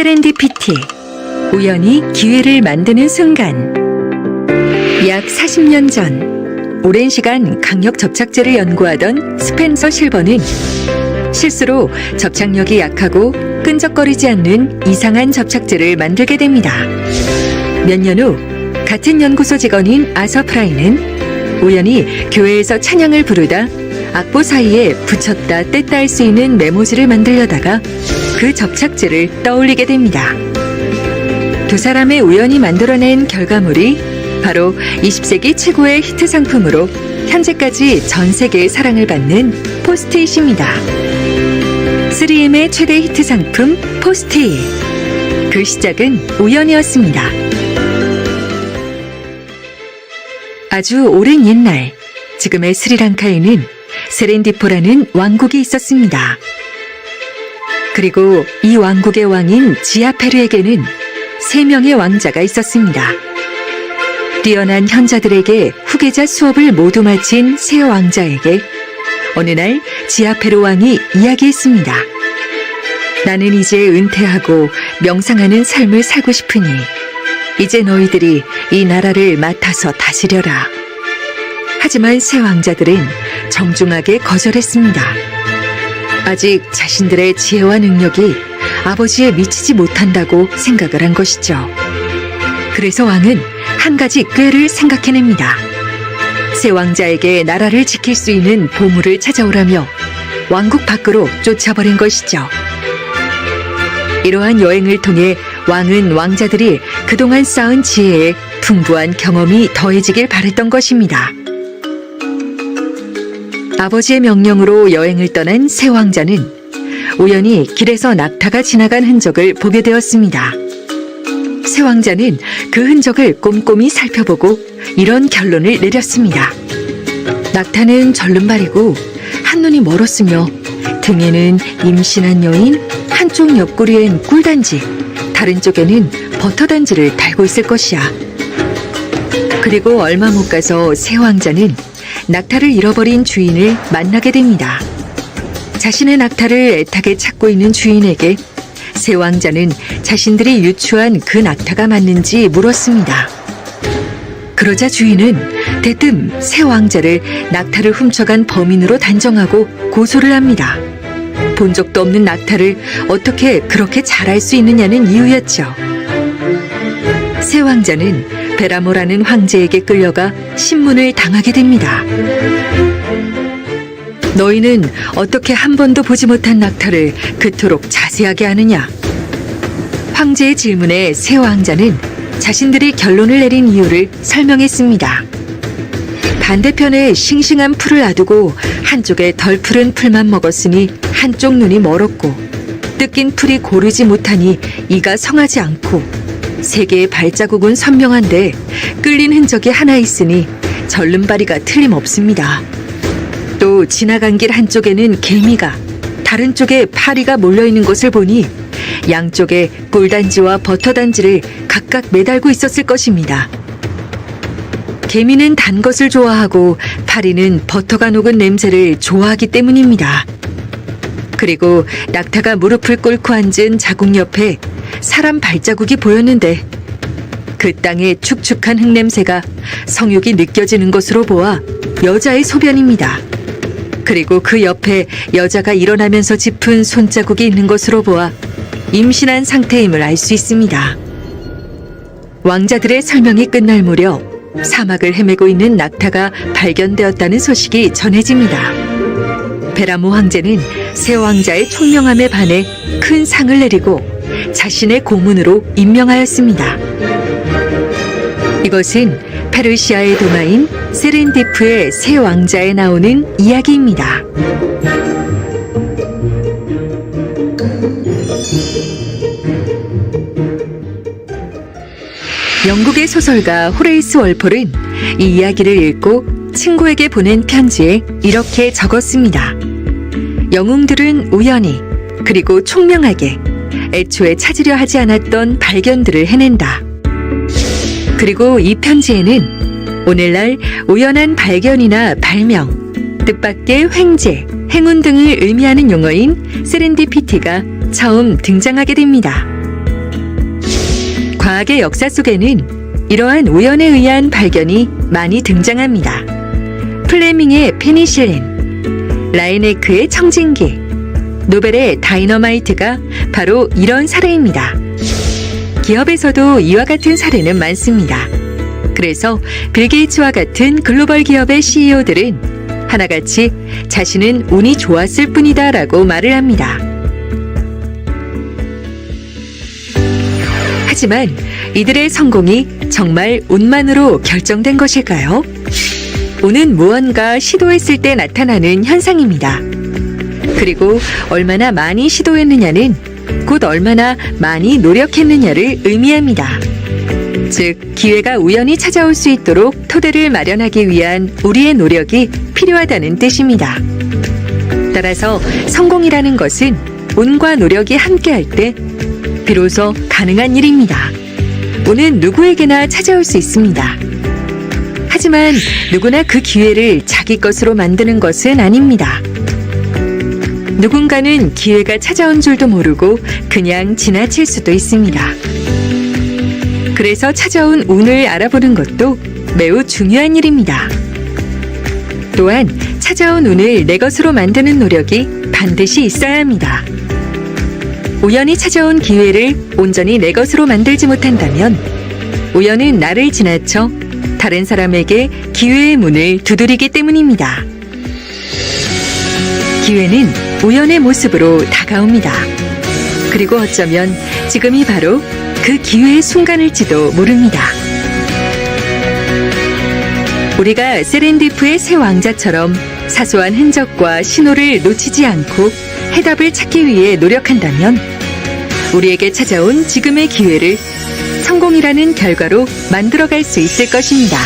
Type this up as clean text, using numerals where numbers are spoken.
세렌디피티, 우연히 기회를 만드는 순간. 약 40년 전, 오랜 시간 강력 접착제를 연구하던 스펜서 실버는 실수로 접착력이 약하고 끈적거리지 않는 이상한 접착제를 만들게 됩니다. 몇 년 후 같은 연구소 직원인 아서 프라이는 우연히 교회에서 찬양을 부르다 악보 사이에 붙였다 뗐다 할 수 있는 메모지를 만들려다가 그 접착제를 떠올리게 됩니다. 두 사람의 우연히 만들어낸 결과물이 바로 20세기 최고의 히트 상품으로 현재까지 전 세계의 사랑을 받는 포스트잇입니다. 3M의 최대 히트 상품 포스트잇. 그 시작은 우연이었습니다. 아주 오랜 옛날, 지금의 스리랑카에는 세렌디포라는 왕국이 있었습니다. 그리고 이 왕국의 왕인 지아페르에게는 3명의 왕자가 있었습니다. 뛰어난 현자들에게 후계자 수업을 모두 마친 세 왕자에게 어느 날 지아페르 왕이 이야기했습니다. 나는 이제 은퇴하고 명상하는 삶을 살고 싶으니 이제 너희들이 이 나라를 맡아서 다스려라. 하지만 세 왕자들은 정중하게 거절했습니다. 아직 자신들의 지혜와 능력이 아버지에 미치지 못한다고 생각을 한 것이죠. 그래서 왕은 한 가지 꾀를 생각해냅니다. 세 왕자에게 나라를 지킬 수 있는 보물을 찾아오라며 왕국 밖으로 쫓아버린 것이죠. 이러한 여행을 통해 왕은 왕자들이 그동안 쌓은 지혜에 풍부한 경험이 더해지길 바랬던 것입니다. 아버지의 명령으로 여행을 떠난 세 왕자는 우연히 길에서 낙타가 지나간 흔적을 보게 되었습니다. 세 왕자는 그 흔적을 꼼꼼히 살펴보고 이런 결론을 내렸습니다. 낙타는 절름발이고 한눈이 멀었으며 등에는 임신한 여인, 한쪽 옆구리엔 꿀단지, 다른 쪽에는 버터단지를 달고 있을 것이야. 그리고 얼마 못 가서 세 왕자는 낙타를 잃어버린 주인을 만나게 됩니다. 자신의 낙타를 애타게 찾고 있는 주인에게 세 왕자는 자신들이 유추한 그 낙타가 맞는지 물었습니다. 그러자 주인은 대뜸 세 왕자를 낙타를 훔쳐간 범인으로 단정하고 고소를 합니다. 본 적도 없는 낙타를 어떻게 그렇게 잘할 수 있느냐는 이유였죠. 세 왕자는 베라모라는 황제에게 끌려가 신문을 당하게 됩니다. 너희는 어떻게 한 번도 보지 못한 낙타를 그토록 자세하게 아느냐? 황제의 질문에 세 왕자는 자신들이 결론을 내린 이유를 설명했습니다. 반대편에 싱싱한 풀을 놔두고 한쪽에 덜 푸른 풀만 먹었으니 한쪽 눈이 멀었고 뜯긴 풀이 고르지 못하니 이가 성하지 않고 세 개의 발자국은 선명한데 끌린 흔적이 하나 있으니 절름발이가 틀림없습니다. 또 지나간 길 한쪽에는 개미가, 다른 쪽에 파리가 몰려있는 것을 보니 양쪽에 꿀단지와 버터단지를 각각 매달고 있었을 것입니다. 개미는 단 것을 좋아하고 파리는 버터가 녹은 냄새를 좋아하기 때문입니다. 그리고 낙타가 무릎을 꿇고 앉은 자국 옆에 사람 발자국이 보였는데 그 땅의 축축한 흙냄새가 성욕이 느껴지는 것으로 보아 여자의 소변입니다. 그리고 그 옆에 여자가 일어나면서 짚은 손자국이 있는 것으로 보아 임신한 상태임을 알 수 있습니다. 왕자들의 설명이 끝날 무렵 사막을 헤매고 있는 낙타가 발견되었다는 소식이 전해집니다. 베라모 황제는 세 왕자의 총명함에 반해 큰 상을 내리고 자신의 고문으로 임명하였습니다. 이것은 페르시아의 도마인 세렌디프의 세 왕자에 나오는 이야기입니다. 영국의 소설가 호레이스 월폴은 이 이야기를 읽고 친구에게 보낸 편지에 이렇게 적었습니다. 영웅들은 우연히 그리고 총명하게 애초에 찾으려 하지 않았던 발견들을 해낸다. 그리고 이 편지에는 오늘날 우연한 발견이나 발명, 뜻밖의 횡재, 행운 등을 의미하는 용어인 세렌디피티가 처음 등장하게 됩니다. 과학의 역사 속에는 이러한 우연에 의한 발견이 많이 등장합니다. 플레밍의 페니실린, 라인에크의 청진기, 노벨의 다이너마이트가 바로 이런 사례입니다. 기업에서도 이와 같은 사례는 많습니다. 그래서 빌 게이츠와 같은 글로벌 기업의 CEO들은 하나같이 자신은 운이 좋았을 뿐이다 라고 말을 합니다. 하지만 이들의 성공이 정말 운만으로 결정된 것일까요? 운은 무언가 시도했을 때 나타나는 현상입니다. 그리고 얼마나 많이 시도했느냐는 곧 얼마나 많이 노력했느냐를 의미합니다. 즉, 기회가 우연히 찾아올 수 있도록 토대를 마련하기 위한 우리의 노력이 필요하다는 뜻입니다. 따라서 성공이라는 것은 운과 노력이 함께할 때 비로소 가능한 일입니다. 운은 누구에게나 찾아올 수 있습니다. 하지만 누구나 그 기회를 자기 것으로 만드는 것은 아닙니다. 누군가는 기회가 찾아온 줄도 모르고 그냥 지나칠 수도 있습니다. 그래서 찾아온 운을 알아보는 것도 매우 중요한 일입니다. 또한 찾아온 운을 내 것으로 만드는 노력이 반드시 있어야 합니다. 우연히 찾아온 기회를 온전히 내 것으로 만들지 못한다면 우연은 나를 지나쳐 다른 사람에게 기회의 문을 두드리기 때문입니다. 기회는 우연의 모습으로 다가옵니다. 그리고 어쩌면 지금이 바로 그 기회의 순간일지도 모릅니다. 우리가 세렌디프의 새 왕자처럼 사소한 흔적과 신호를 놓치지 않고 해답을 찾기 위해 노력한다면 우리에게 찾아온 지금의 기회를 성공이라는 결과로 만들어갈 수 있을 것입니다.